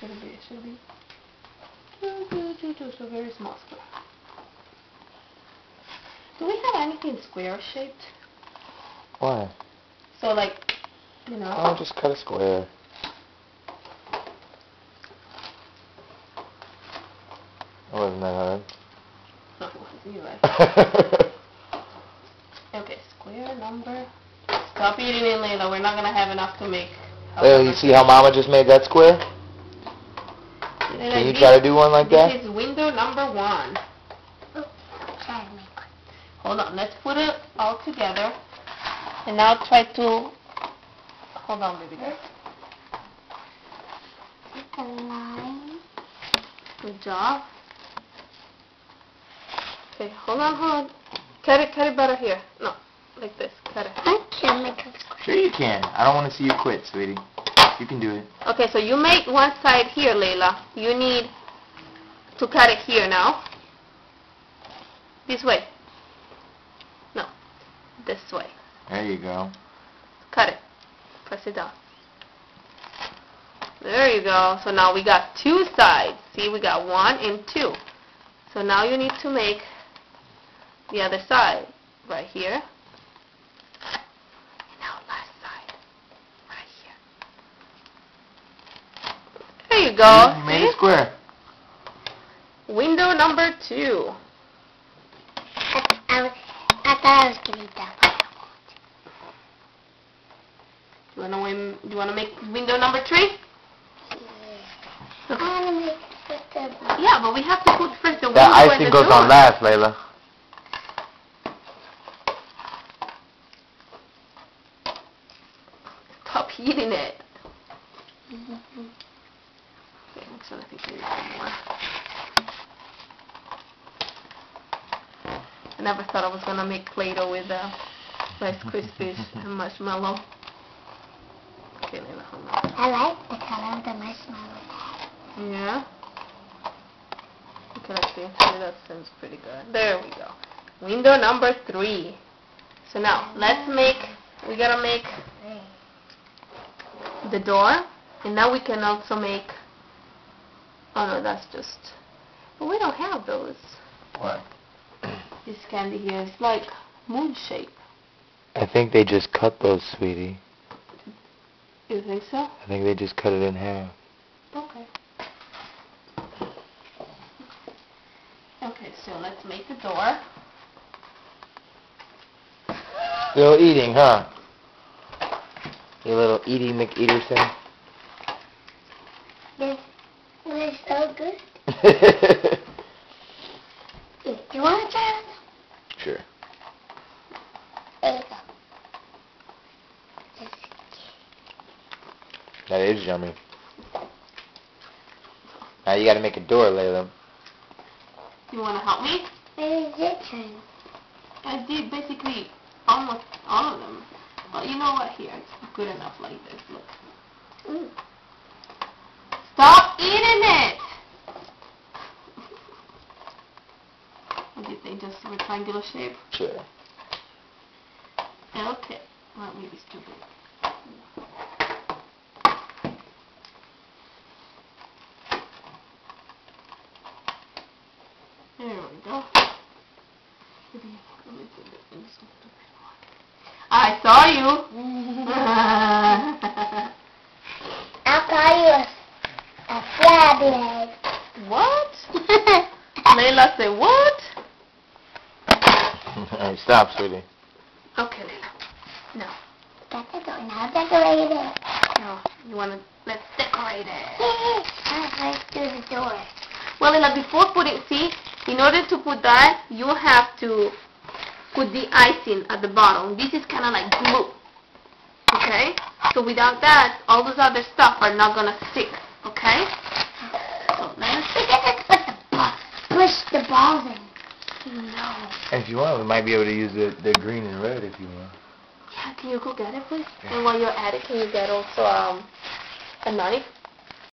should it be? It should be so very small square. Do we have anything square shaped? Why? So like, you know. Oh, just cut a square. It wasn't that hard. No, it wasn't. You're right. Okay, square number. Stop eating it, Layla. We're not gonna have enough to make. Layla, you see how Mama just made that square? Can you try to do one like that? This is window number 1. Oh, try to make one. Hold on, let's put it all together. And now try to... Hold on, baby girl. Make a line. Good job. Okay, hold on. Cut it better here. No, like this. Cut it. I can't make a square. Sure you can. I don't want to see you quit, sweetie. You can do it. Okay, so you make one side here, Layla. You need to cut it here now. This way. No, this way. There you go. Cut it. Press it down. There you go. So now we got 2 sides. See, we got 1 and 2. So now you need to make the other side right here. And now last side right here. There you go. You made a square. Window number 2. I thought I was going to eat that one. You wanna make window number 3? I want to make it first. Yeah, but we have to put first the window That and icing the goes door. on last, Layla. Stop eating it. Okay, so I think I need some more. I never thought I was gonna make Play-Doh with Rice Krispies and marshmallow. Okay, Layla, hold on. I like the color of the marshmallow. Yeah. Okay, let's see. Maybe that sounds pretty good. There we go. Window number 3. So now, we gotta make the door, and now we can also make, oh no, that's just, but we don't have those. What? This candy here is like moon shape. I think they just cut those, sweetie. You think so? I think they just cut it in half. Okay. Okay, so let's make the door. Still eating, huh? You little Edie McEaterson. They're so good. Do you want to try it? Sure. There you go. That is yummy. Now you gotta make a door, Layla. You wanna help me? Maybe it's your turn. I did basically almost all of them. But you know what? Here, it's good enough like this. Look. Mm. Stop eating it! What do you think? Just rectangular shape? Sure. Okay. Well, maybe it's too big. There we go. I saw you. I'll call you a flathead. What? Layla said what? Hey, stop, sweetie. Okay, Layla. No. Got the door. Now decorate it. No. Let's decorate it. Let's do the door. Well, Layla, before putting, see, in order to put that, you have to put the icing at the bottom. This is kind of like glue. Okay? So without that, all those other stuff are not going to stick. Okay? So let's Push the balls in. No. If you want, we might be able to use the green and red if you want. Yeah, can you go get it, please? And while you're at it, can you get also a knife?